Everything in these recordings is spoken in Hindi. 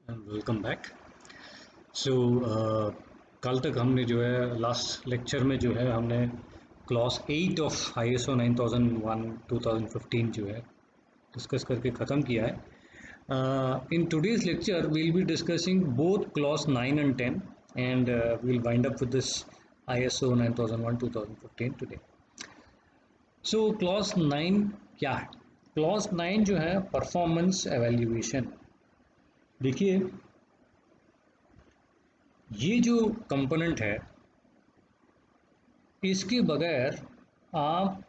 Welcome back. सो कल तक हमने जो है लास्ट लेक्चर में जो है हमने क्लॉज 8 ऑफ ISO 9001 2015 जो है डिस्कस करके ख़त्म किया है। In today's lecture we'll be discussing both clause 9 and 10 and we'll wind up with this ISO 9001 2015 today. So clause 9 क्या है? क्लॉज 9 जो है परफॉर्मेंस एवेल्यूएशन। देखिए, ये जो कंपोनेंट है इसके बगैर आप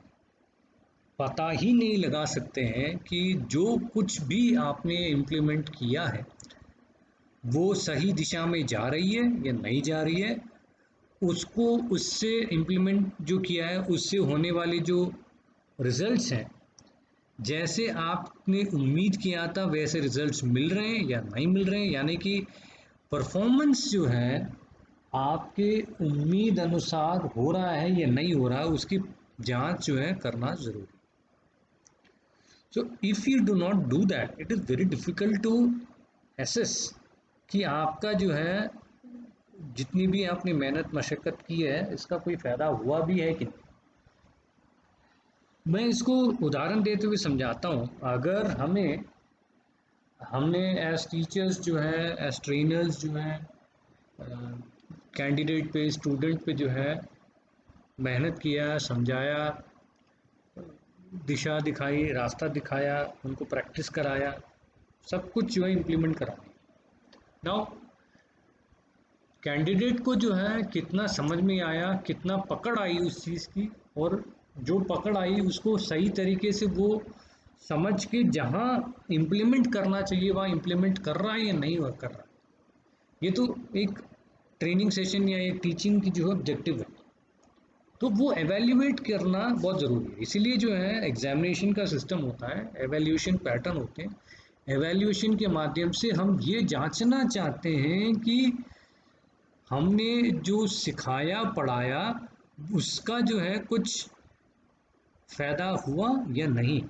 पता ही नहीं लगा सकते हैं कि जो कुछ भी आपने इम्प्लीमेंट किया है वो सही दिशा में जा रही है या नहीं जा रही है। उसको उससे इम्प्लीमेंट जो किया है उससे होने वाले जो रिजल्ट्स हैं, जैसे आपने उम्मीद किया था वैसे रिजल्ट्स मिल रहे हैं या नहीं मिल रहे हैं। यानी कि परफॉर्मेंस जो है आपके उम्मीद अनुसार हो रहा है या नहीं हो रहा है, उसकी जांच जो है करना जरूरी। So if you do not do that, it is very difficult to assess कि आपका जो है जितनी भी आपने मेहनत मशक्क़त की है इसका कोई फ़ायदा हुआ भी है कि नहीं। मैं इसको उदाहरण देते हुए समझाता हूँ। अगर हमने एज टीचर्स जो है, एज ट्रेनर्स जो है, कैंडिडेट पे, स्टूडेंट पे जो है मेहनत किया, समझाया, दिशा दिखाई, रास्ता दिखाया, उनको प्रैक्टिस कराया, सब कुछ जो है इम्प्लीमेंट कराया। नाउ कैंडिडेट को जो है कितना समझ में आया, कितना पकड़ आई उस चीज़ की, और जो पकड़ आई उसको सही तरीके से वो समझ के जहाँ इम्प्लीमेंट करना चाहिए वहाँ इम्प्लीमेंट कर रहा है या नहीं कर रहा है। ये तो एक ट्रेनिंग सेशन या एक टीचिंग की जो है ऑब्जेक्टिव है। तो वो एवेल्यूएट करना बहुत ज़रूरी है। इसीलिए जो है एग्जामिनेशन का सिस्टम होता है, एवेल्यूएशन पैटर्न होते हैं। एवेल्यूएशन के माध्यम से हम ये जांचना चाहते हैं कि हमने जो सिखाया पढ़ाया उसका जो है कुछ फ़ायदा हुआ या नहीं।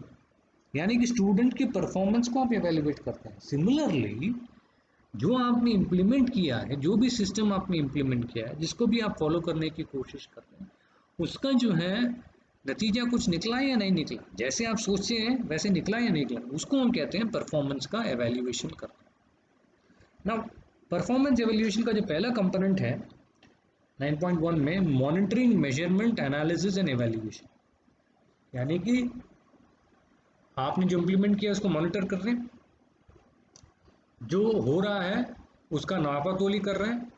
यानी कि स्टूडेंट के परफॉर्मेंस को आप एवेल्यूएट करते हैं। सिमिलरली जो आपने इम्प्लीमेंट किया है, जो भी सिस्टम आपने इम्प्लीमेंट किया है, जिसको भी आप फॉलो करने की कोशिश कर रहे हैं, उसका जो है नतीजा कुछ निकला या नहीं निकला, जैसे आप सोचते हैं वैसे निकला या नहीं निकला, उसको हम कहते हैं परफॉर्मेंस का एवेल्यूएशन करना। ना परफॉर्मेंस एवेल्यूएशन का जो पहला कंपोनेंट है 9.1 में, monitoring, measurement, analysis and evaluation. यानी कि आपने जो इम्प्लीमेंट किया उसको मॉनिटर कर रहे हैं, जो हो रहा है उसका नापातोली कर रहे हैं,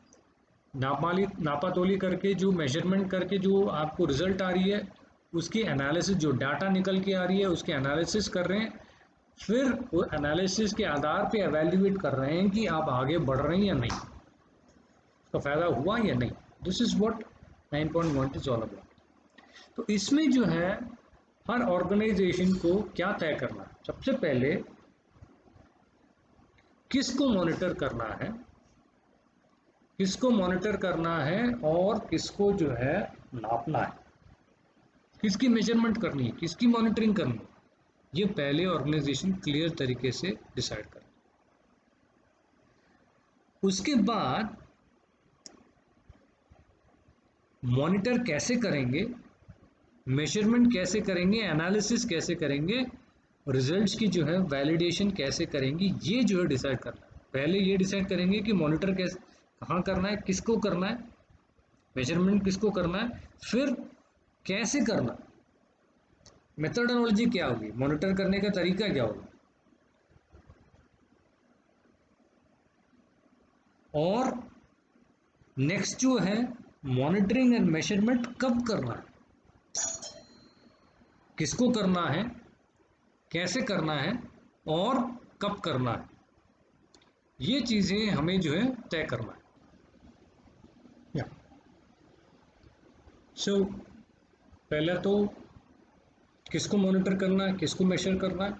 नापातोली करके जो मेजरमेंट करके जो आपको रिजल्ट आ रही है उसकी एनालिसिस, जो डाटा निकल के आ रही है उसके एनालिसिस कर रहे हैं। फिर वो एनालिसिस के आधार पे एवेल्यूएट कर रहे हैं कि आप आगे बढ़ रहे हैं या नहीं, उसका फ़ायदा हुआ या नहीं। This is what 9.1 is all about. तो इसमें जो है हर ऑर्गेनाइजेशन को क्या तय करना है, सबसे पहले किसको मॉनिटर करना है, किसको मॉनिटर करना है और किसको जो है नापना है, किसकी मेजरमेंट करनी है, किसकी मॉनिटरिंग करनी है, ये पहले ऑर्गेनाइजेशन क्लियर तरीके से डिसाइड करे। उसके बाद मॉनिटर कैसे करेंगे, मेजरमेंट कैसे करेंगे, एनालिसिस कैसे करेंगे, रिजल्ट्स की जो है वैलिडेशन कैसे करेंगे, ये जो है डिसाइड करना है। पहले ये डिसाइड करेंगे कि मॉनिटर कैसे, कहाँ करना है, किसको करना है, मेजरमेंट किसको करना है, फिर कैसे करना है, मेथडोलॉजी क्या होगी, मॉनिटर करने का तरीका क्या होगा, और नेक्स्ट जो है मॉनिटरिंग एंड मेजरमेंट कब करना है, किसको करना है, कैसे करना है और कब करना है, ये चीज़ें हमें जो है तय करना है। या सो पहला तो किसको मॉनिटर करना है, किसको मेजर करना है,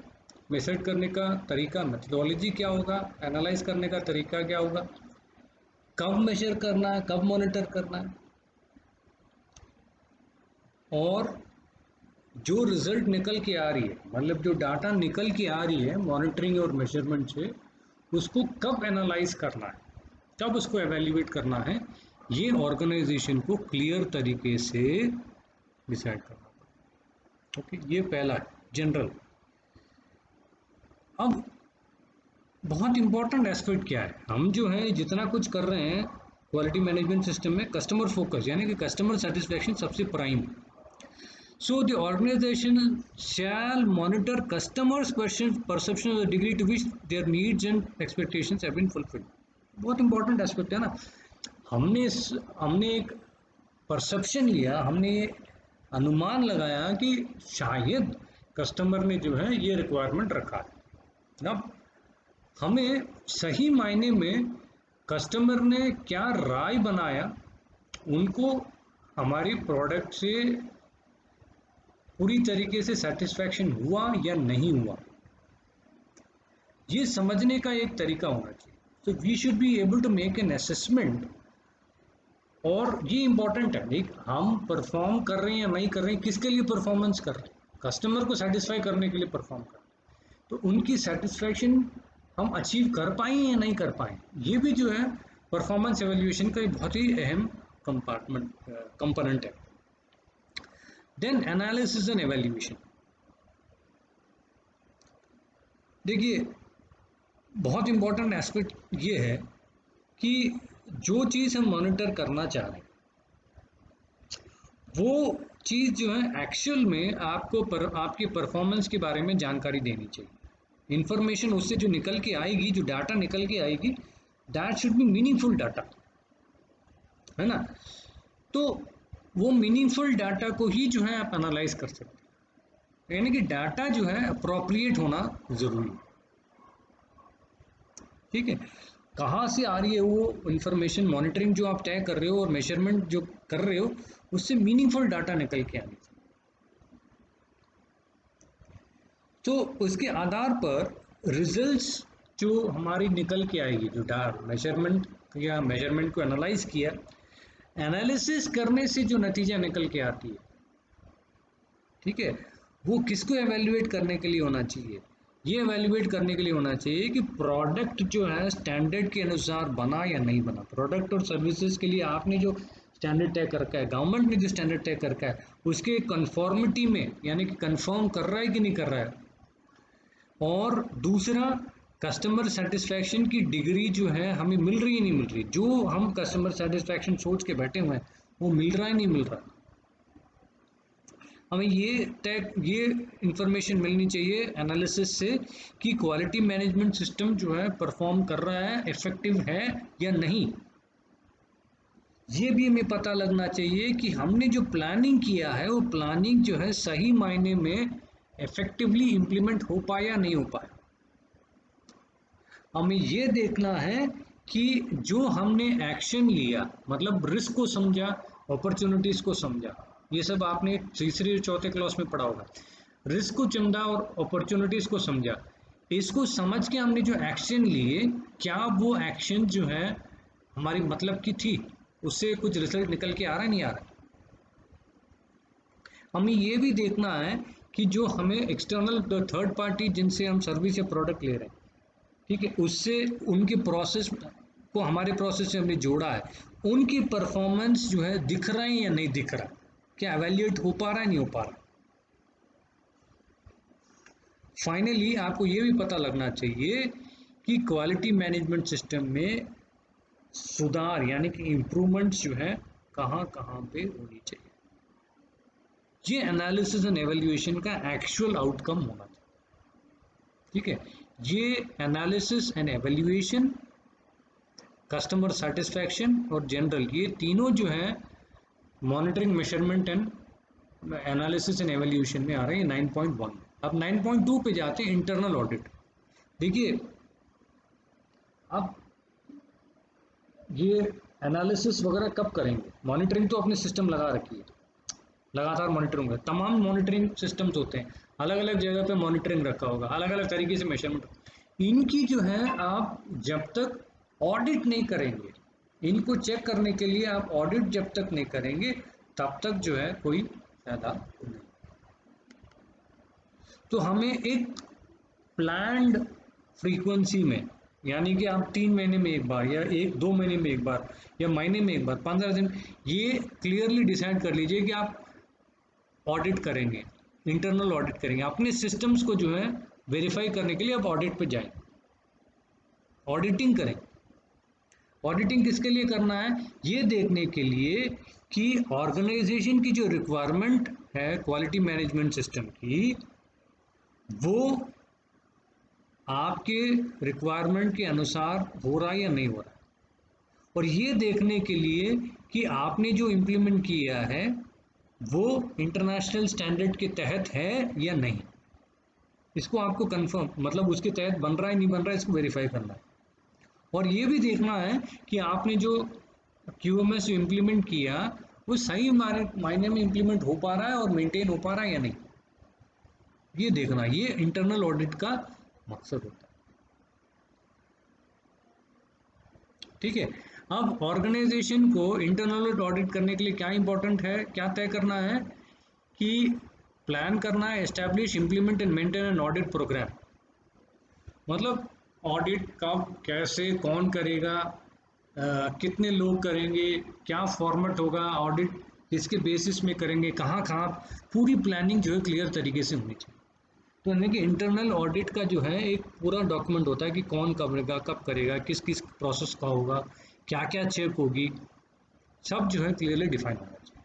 मेजर करने का तरीका, मेथडोलॉजी क्या होगा, एनालाइज करने का तरीका क्या होगा, कब मेजर करना है, कब मॉनिटर करना है, और जो रिजल्ट निकल के आ रही है, मतलब जो डाटा निकल के आ रही है मॉनिटरिंग और मेजरमेंट से, उसको कब एनालाइज करना है, कब उसको एवेल्युएट करना है, ये ऑर्गेनाइजेशन को क्लियर तरीके से डिसाइड करना पड़ेगा। ओके, ये पहला है जनरल। अब बहुत इंपॉर्टेंट एस्पेक्ट क्या है, हम जो है जितना कुछ कर रहे हैं क्वालिटी मैनेजमेंट सिस्टम में, कस्टमर फोकस यानी कि कस्टमर सेटिस्फेक्शन सबसे prime. So the organization shall monitor customers' perception of the degree to which their needs and expectations have been fulfilled. बहुत इंपॉर्टेंट एस्पेक्ट है ना। हमने एक परसेप्शन लिया, हमने अनुमान लगाया कि शायद कस्टमर ने जो है ये रिक्वायरमेंट रखा है ना। हमें सही मायने में कस्टमर ने क्या राय बनाया, उनको हमारी प्रोडक्ट से पूरी तरीके से सेटिस्फैक्शन हुआ या नहीं हुआ, ये समझने का एक तरीका होना चाहिए। तो we should be able to make an assessment. और ये इंपॉर्टेंट है, एक हम परफॉर्म कर रहे हैं या नहीं कर रहे हैं, किसके लिए परफॉर्मेंस कर रहे हैं, कस्टमर को सेटिस्फाई करने के लिए परफॉर्म कर रहे हैं, तो उनकी सेटिस्फैक्शन हम अचीव कर पाए या नहीं कर पाए, ये भी जो है परफॉर्मेंस एवेल्यूएशन का एक बहुत ही अहम कंपोनेंट है। Then analysis and evaluation. देखिए बहुत इंपॉर्टेंट एस्पेक्ट ये है कि जो चीज़ हम मॉनिटर करना चाह रहे हैं वो चीज़ जो है एक्चुअल में आपके परफॉर्मेंस के बारे में जानकारी देनी चाहिए। इंफॉर्मेशन उससे जो निकल के आएगी, जो डाटा निकल के आएगी, that should be meaningful data, है ना। तो वो मीनिंगफुल डाटा को ही जो है आप एनालाइज कर सकते हैं, यानी कि डाटा जो है अप्रोप्रिएट होना ज़रूरी है। ठीक है, कहाँ से आ रही है वो इंफॉर्मेशन, मॉनिटरिंग जो आप तय कर रहे हो और मेजरमेंट जो कर रहे हो, उससे मीनिंगफुल डाटा निकल के आनी चाहिए। तो उसके आधार पर रिजल्ट्स जो हमारी निकल के आएगी, जो मेजरमेंट या मेजरमेंट को एनालाइज किया, एनालिसिस करने से जो नतीजा निकल के आती है, ठीक है, वो किसको एवेल्युएट करने के लिए होना चाहिए, ये एवेल्युएट करने के लिए होना चाहिए कि प्रोडक्ट जो है स्टैंडर्ड के अनुसार बना या नहीं बना। प्रोडक्ट और सर्विसेज के लिए आपने जो स्टैंडर्ड तय कर रखा है, गवर्नमेंट ने जो स्टैंडर्ड तय कर रखा है, उसके कंफॉर्मिटी में, यानी कि कंफर्म कर रहा है कि नहीं कर रहा है। और दूसरा, कस्टमर सेटिस्फैक्शन की डिग्री जो है हमें मिल रही है नहीं मिल रही, जो हम कस्टमर सेटिस्फैक्शन सोच के बैठे हुए हैं वो मिल रहा है नहीं मिल रहा। हमें ये इंफॉर्मेशन मिलनी चाहिए एनालिसिस से कि क्वालिटी मैनेजमेंट सिस्टम जो है परफॉर्म कर रहा है, इफेक्टिव है या नहीं। ये भी हमें पता लगना चाहिए कि हमने जो प्लानिंग किया है वो प्लानिंग जो है सही मायने में इफेक्टिवली इम्प्लीमेंट हो पाया या नहीं हो पाया। हमें ये देखना है कि जो हमने एक्शन लिया, मतलब रिस्क को समझा, अपॉर्चुनिटीज को समझा, ये सब आपने तीसरे चौथे क्लास में पढ़ा होगा। रिस्क को समझा और अपॉर्चुनिटीज को समझा, इसको समझ के हमने जो एक्शन लिए, क्या वो एक्शन जो है हमारी मतलब की थी, उससे कुछ रिजल्ट निकल के आ रहा है नहीं आ रहा है। हमें ये भी देखना है कि जो हमें एक्सटर्नल थर्ड पार्टी जिनसे हम सर्विस या प्रोडक्ट ले रहे हैं, ठीक है, उससे उनके प्रोसेस को हमारे प्रोसेस से हमने जोड़ा है, उनकी परफॉर्मेंस जो है दिख रहा है या नहीं दिख रहा, क्या एवेल्युएट हो पा रहा है नहीं हो पा रहा। फाइनली आपको ये भी पता लगना चाहिए कि क्वालिटी मैनेजमेंट सिस्टम में सुधार यानी कि इम्प्रूवमेंट्स जो है कहाँ कहाँ पे होनी चाहिए। ये एनालिसिस एंड एवेल्युएशन का एक्चुअल आउटकम होना चाहिए। ठीक है, ये analysis and evaluation, customer satisfaction और जनरल, ये तीनों जो है monitoring, measurement and analysis and evaluation में आ रहे हैं 9.1। अब 9.2 पे जाते हैं, इंटरनल ऑडिट। देखिए अब ये एनालिसिस वगैरह कब करेंगे, मॉनिटरिंग तो अपने सिस्टम लगा रखी है, लगातार मॉनिटरिंग होगा, तमाम मॉनिटरिंग सिस्टम्स होते हैं, अलग अलग जगह पे मॉनिटरिंग रखा होगा, अलग अलग तरीके से मेजरमेंट। इनकी जो है आप जब तक ऑडिट नहीं करेंगे, इनको चेक करने के लिए आप ऑडिट जब तक नहीं करेंगे, तब तक जो है कोई फायदा नहीं। तो हमें एक प्लान्ड फ्रीक्वेंसी में यानी कि आप 3 महीने में एक बार या 1-2 महीने में एक बार या महीने में एक बार 15 दिन, ये क्लियरली डिसाइड कर लीजिए कि आप ऑडिट करेंगे, इंटरनल ऑडिट करेंगे अपने सिस्टम्स को जो है वेरीफाई करने के लिए आप ऑडिट पे जाएं, ऑडिटिंग करें। ऑडिटिंग किसके लिए करना है? ये देखने के लिए कि ऑर्गेनाइजेशन की जो रिक्वायरमेंट है क्वालिटी मैनेजमेंट सिस्टम की, वो आपके रिक्वायरमेंट के अनुसार हो रहा है या नहीं हो रहा है, और ये देखने के लिए कि आपने जो इम्प्लीमेंट किया है वो इंटरनेशनल स्टैंडर्ड के तहत है या नहीं, इसको आपको कंफर्म मतलब उसके तहत बन रहा है नहीं बन रहा है, इसको वेरीफाई करना है। और ये भी देखना है कि आपने जो QMS इम्प्लीमेंट किया वो सही मायने में इम्प्लीमेंट हो पा रहा है और मेंटेन हो पा रहा है या नहीं, ये देखना, ये इंटरनल ऑडिट का मकसद होता है। ठीक है। अब ऑर्गेनाइजेशन को इंटरनल ऑडिट करने के लिए क्या इंपॉर्टेंट है, क्या तय करना है कि प्लान करना है, establish implement and maintain an audit programme. मतलब ऑडिट कब, कैसे, कौन करेगा, कितने लोग करेंगे, क्या फॉर्मेट होगा, ऑडिट किसके बेसिस में करेंगे, कहाँ कहाँ, पूरी प्लानिंग जो है क्लियर तरीके से होनी चाहिए। तो यानी कि इंटरनल ऑडिट का जो है एक पूरा डॉक्यूमेंट होता है कि कौन करेगा, कब करेगा, किस किस प्रोसेस का होगा, क्या क्या चेक होगी, सब जो है क्लियरली डिफाइन होना चाहिए।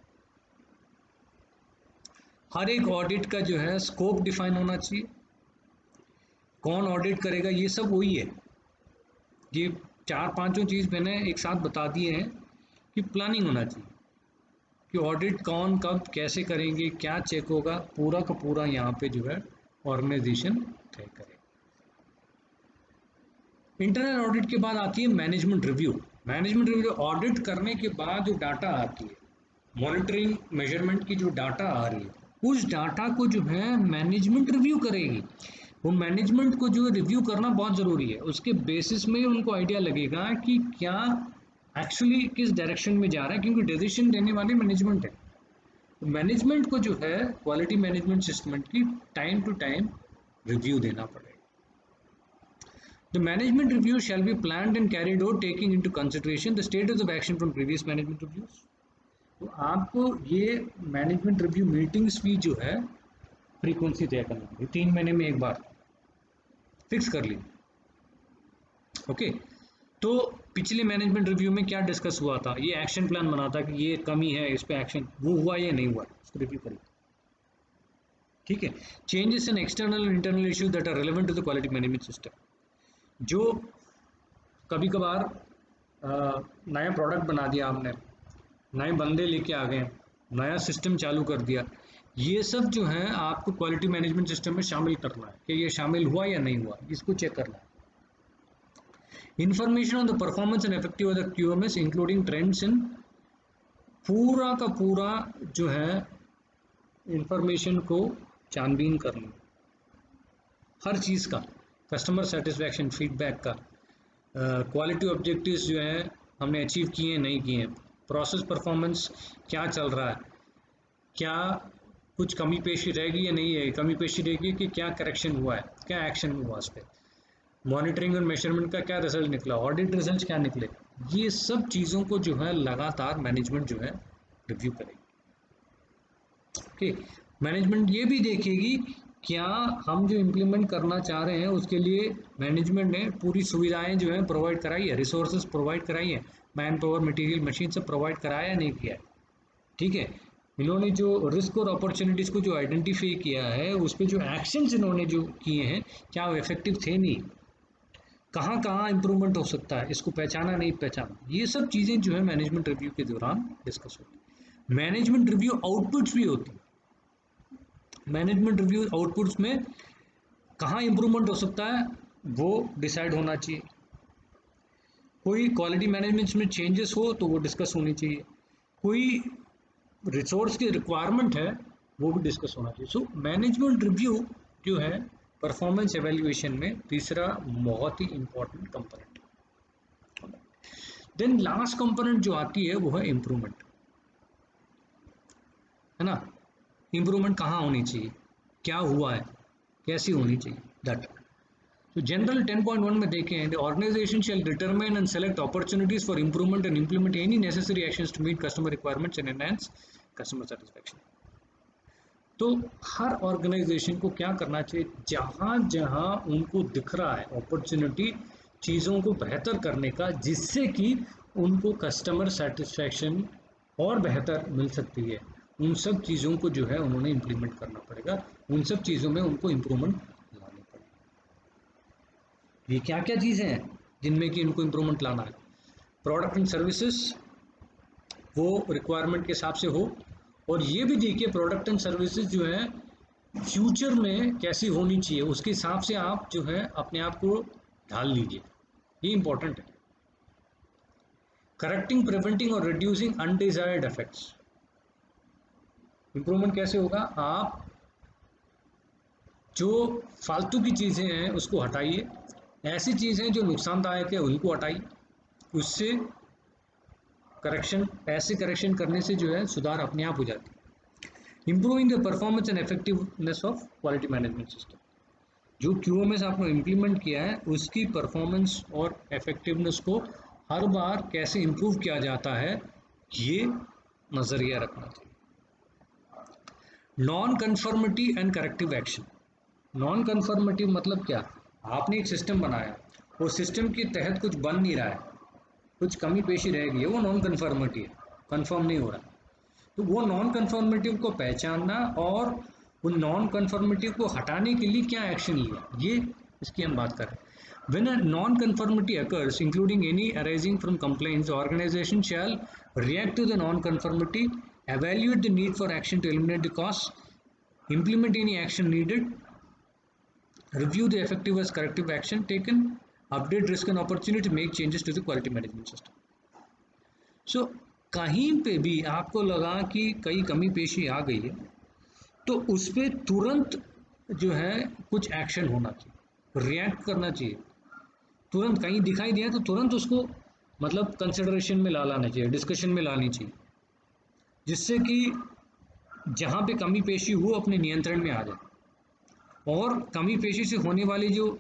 हर एक ऑडिट का जो है स्कोप डिफाइन होना चाहिए, कौन ऑडिट करेगा, ये सब वही है। ये चार पांचों चीज़ मैंने एक साथ बता दिए हैं कि प्लानिंग होना चाहिए कि ऑडिट कौन कब कैसे करेंगे, क्या चेक होगा, पूरा का पूरा यहाँ पे जो है ऑर्गेनाइजेशन तय करेगा। इंटरनल ऑडिट के बाद आती है management review. Management review audit करने के बाद जो डाटा आती है, मॉनिटरिंग मेजरमेंट की जो डाटा आ रही है, उस डाटा को जो है मैनेजमेंट रिव्यू करेगी। वो मैनेजमेंट को जो रिव्यू करना बहुत ज़रूरी है, उसके बेसिस में उनको आइडिया लगेगा कि क्या एक्चुअली किस डायरेक्शन में जा रहा है, क्योंकि डिसीजन देने वाली मैनेजमेंट है। तो मैनेजमेंट को जो है क्वालिटी मैनेजमेंट सिस्टम की टाइम टू टाइम रिव्यू देना पड़ेगा। The management review shall be planned and carried out taking into consideration the status of action from previous management reviews. तो आपको ये मैनेजमेंट रिव्यू मीटिंग्स भी जो है फ्रीक्वेंसी तय करनी होगी, 3 महीने में एक बार फिक्स कर ली। ओके, तो पिछले मैनेजमेंट रिव्यू में क्या डिस्कस हुआ था, ये एक्शन प्लान बना था कि ये कमी है, इस पे एक्शन, वो हुआ या नहीं हुआ, इसको रिव्यू करिए। ठीक है। Changes in external and internal issues that are relevant to the quality management system. जो कभी कभार नया प्रोडक्ट बना दिया आपने, नए बंदे लेके आ गए, नया सिस्टम चालू कर दिया, ये सब जो है आपको क्वालिटी मैनेजमेंट सिस्टम में शामिल करना है कि ये शामिल हुआ या नहीं हुआ, इसको चेक करना है। Information on the performance and effective of the QMS including trends in, पूरा का पूरा जो है इंफॉर्मेशन को छानबीन करना, हर चीज़ का, कस्टमर सेटिस्फैक्शन, फीडबैक का, क्वालिटी ऑब्जेक्टिव्स जो है हमने अचीव किए हैं नहीं किए हैं, प्रोसेस परफॉर्मेंस क्या चल रहा है, क्या कुछ कमी पेशी रहेगी या नहीं है, कमी पेशी रहेगी कि क्या करेक्शन हुआ है, क्या एक्शन हुआ उस पर, मॉनिटरिंग और मेजरमेंट का क्या रिजल्ट निकला, ऑडिट रिजल्ट क्या निकले, ये सब चीज़ों को जो है लगातार मैनेजमेंट जो है रिव्यू करेगी। ओके, मैनेजमेंट ये भी देखेगी क्या हम जो इम्प्लीमेंट करना चाह रहे हैं उसके लिए मैनेजमेंट ने पूरी सुविधाएं जो है प्रोवाइड कराई है, रिसोर्सेज प्रोवाइड कराई है, मैन पावर, मटेरियल, मशीन सब प्रोवाइड कराया या नहीं किया है। ठीक है, इन्होंने जो रिस्क और अपॉर्चुनिटीज़ को जो आइडेंटिफाई किया है, उस पर जो एक्शंस इन्होंने जो किए हैं क्या वो इफेक्टिव थे नहीं, कहाँ कहाँ इम्प्रूवमेंट हो सकता है, इसको पहचाना नहीं पहचाना, ये सब चीज़ें जो है मैनेजमेंट रिव्यू के दौरान डिस्कस होती है। मैनेजमेंट रिव्यू आउटपुट्स भी होती है। मैनेजमेंट रिव्यू आउटपुट्स में कहाँ इम्प्रूवमेंट हो सकता है वो डिसाइड होना चाहिए, कोई क्वालिटी मैनेजमेंट में चेंजेस हो तो वो डिस्कस होनी चाहिए, कोई रिसोर्स की रिक्वायरमेंट है वो भी डिस्कस होना चाहिए। सो मैनेजमेंट रिव्यू जो है परफॉर्मेंस एवेल्युएशन में तीसरा बहुत ही important component. Then last component जो आती है वो है इम्प्रूवमेंट, है ना। इम्प्रूवमेंट कहाँ होनी चाहिए, क्या हुआ है, कैसी होनी चाहिए, दैट। तो जनरल 10.1 में देखें, the organisation shall determine and select opportunities for improvement and implement any necessary actions to meet customer requirements and enhance customer satisfaction. तो हर ऑर्गेनाइजेशन को क्या करना चाहिए, जहां जहां उनको दिख रहा है अपॉर्चुनिटी चीज़ों को बेहतर करने का, जिससे कि उनको कस्टमर सेटिस्फैक्शन और बेहतर मिल सकती है, उन सब चीज़ों को जो है उन्होंने इम्प्लीमेंट करना पड़ेगा, उन सब चीज़ों में उनको इम्प्रूवमेंट लानी पड़ेगी। ये क्या क्या चीज़ें हैं जिनमें कि इनको इम्प्रूवमेंट लाना है? प्रोडक्ट एंड सर्विसेज वो रिक्वायरमेंट के हिसाब से हो, और ये भी देखिए प्रोडक्ट एंड सर्विसेज जो है फ्यूचर में कैसी होनी चाहिए, उसके हिसाब से आप जो है अपने आप को ढाल लीजिए, ये इंपॉर्टेंट है। करेक्टिंग, प्रिवेंटिंग और रिड्यूसिंग अनडिजायर्ड इफेक्ट्स। इंप्रूवमेंट कैसे होगा? आप जो फालतू की चीज़ें हैं उसको हटाइए, ऐसी चीज़ें जो नुकसानदायक है उनको हटाइए, उससे करेक्शन, ऐसे करेक्शन करने से जो है सुधार अपने आप हो जाती है। Improving the performance and effectiveness of quality management system. जो QMS आपने इम्प्लीमेंट किया है उसकी परफॉर्मेंस और इफेक्टिवनेस को हर बार कैसे इम्प्रूव किया जाता है, ये नज़रिया रखना चाहिए। Non conformity and corrective action. Non conformity मतलब क्या? आपने एक सिस्टम बनाया, वो सिस्टम के तहत कुछ बन नहीं रहा है, कुछ कमी पेशी रह गई है, वो नॉन कन्फर्मिटी है, कन्फर्म नहीं हो रहा। तो वो नॉन कन्फर्मिटी को पहचानना और उन नॉन कन्फर्मिटी को हटाने के लिए क्या एक्शन लिया, ये इसकी हम बात कर रहे हैं। When a non-conformity occurs, including any arising from complaints, the organization shall react to the non-conformity, evaluate the need for action to eliminate the cause, implement any action needed, review the effectiveness corrective action taken, update risk and opportunity to make changes to the quality management system. So कहीं पे भी आपको लगा कि कई कमी पेशी आ गई है, तो उस पर तुरंत जो है कुछ एक्शन होना चाहिए, रिएक्ट करना चाहिए। तुरंत कहीं दिखाई दिया तो तुरंत उसको मतलब कंसिडरेशन में ला लाना चाहिए, डिस्कशन में लानी चाहिए, जिससे कि जहाँ पे कमी पेशी हो अपने नियंत्रण में आ जाए, और कमी पेशी से होने वाली जो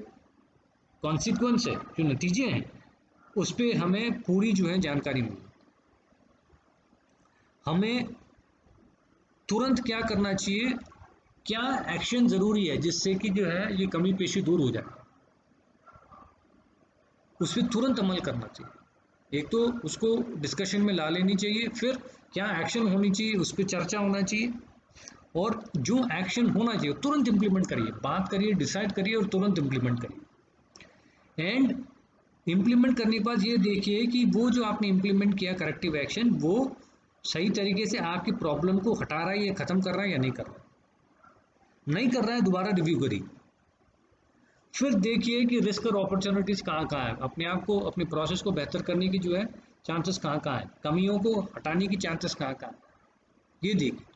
कॉन्सिक्वेंस है, जो नतीजे हैं, उस पर हमें पूरी जो है जानकारी मिले। हमें तुरंत क्या करना चाहिए, क्या एक्शन ज़रूरी है जिससे कि जो है ये कमी पेशी दूर हो जाए, उस पर तुरंत अमल करना चाहिए। एक तो उसको डिस्कशन में ला लेनी चाहिए, फिर क्या एक्शन होनी चाहिए उस पर चर्चा होना चाहिए, और जो एक्शन होना चाहिए तुरंत इम्प्लीमेंट करिए, बात करिए, डिसाइड करिए और तुरंत इम्प्लीमेंट करिए। एंड इम्प्लीमेंट करने के बाद ये देखिए कि वो जो आपने इम्प्लीमेंट किया करेक्टिव एक्शन, वो सही तरीके से आपकी प्रॉब्लम को हटा रहा है या ख़त्म कर रहा है या नहीं कर रहा है। नहीं कर रहा है, दोबारा रिव्यू करिए, फिर देखिए कि रिस्क और अपॉर्चुनिटीज़ कहाँ कहाँ है, अपने आप को, अपने प्रोसेस को बेहतर करने की जो है चांसेस कहाँ कहाँ है, कमियों को हटाने की चांसेस कहाँ कहाँ है, ये देखिए,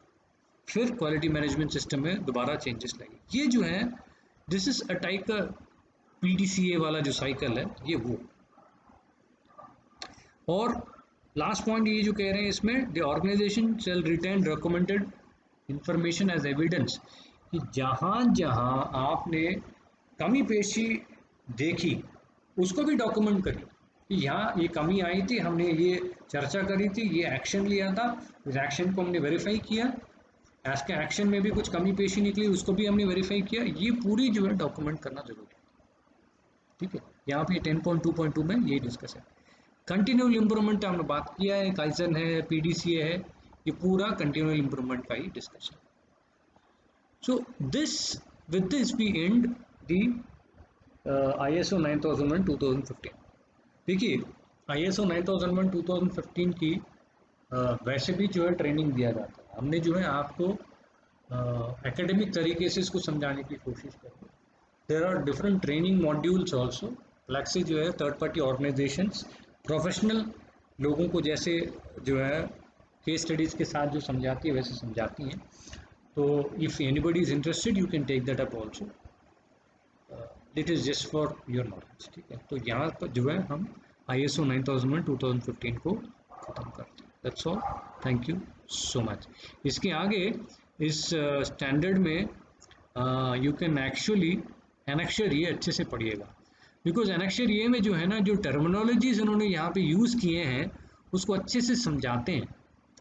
फिर क्वालिटी मैनेजमेंट सिस्टम में दोबारा चेंजेस लाइए। ये जो है दिस इज अ टाइप का PDCA वाला जो साइकिल है ये वो। और लास्ट पॉइंट ये जो कह रहे हैं इसमें, the organisation shall retain recommended information as evidence, कि जहाँ जहाँ आपने कमी पेशी देखी उसको भी डॉक्यूमेंट करिए कि यहाँ ये कमी आई थी, हमने ये चर्चा करी थी, ये एक्शन लिया था, इस एक्शन को हमने वेरीफाई किया, इसके एक्शन में भी कुछ कमी पेशी निकली, उसको भी हमने वेरीफाई किया, ये पूरी जो है डॉक्यूमेंट करना जरूरी है। ठीक है, यहाँ पे 10.2.2 में ये डिस्कस है। कंटिन्यूअल इम्प्रूवमेंट हमने बात किया है, काइजन है, PDCA है, ये पूरा कंटिन्यूअल इम्प्रूवमेंट का ही discussion. So this with this we end the ISO 9001 2015। देखिए ISO 9001 2015 की वैसे भी जो है ट्रेनिंग दिया जाता है, हमने जो है आपको एकेडमिक तरीके से इसको समझाने की कोशिश करें। There are different training modules also, अलग से जो है थर्ड पार्टी ऑर्गेनाइजेशंस प्रोफेशनल लोगों को जैसे जो है केस स्टडीज़ के साथ जो समझाती है वैसे समझाती हैं। तो if anybody is interested you can take that up also, it is just for your knowledge. ठीक है, तो यहाँ पर जो है हम ISO 9001 2015 को ख़त्म करते हैं। That's all, thank you so much. इसके आगे इस स्टैंडर्ड में यू कैन एक्चुअली एनेक्चर ये अच्छे से पढ़िएगा। बिकॉज एनेक्शर ए में जो है ना, जो टर्मिनोलॉजीज उन्होंने यहाँ पे यूज़ किए हैं उसको अच्छे से समझाते हैं।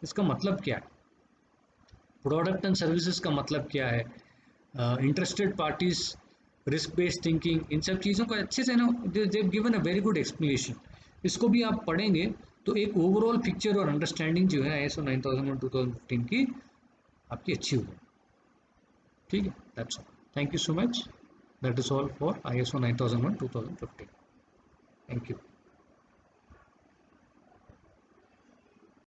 इसका मतलब क्या है, प्रोडक्ट एंड सर्विसेज का मतलब क्या है, interested parties, risk based thinking, इन सब चीज़ों को अच्छे से ना they given a very good explanation. इसको भी आप पढ़ेंगे तो एक ओवरऑल पिक्चर और अंडरस्टैंडिंग जो है ISO 9001 2015 की आपकी अच्छी होगी। ठीक है, that's all, thank you so much, that is all for ISO 9001 2015। Thank you.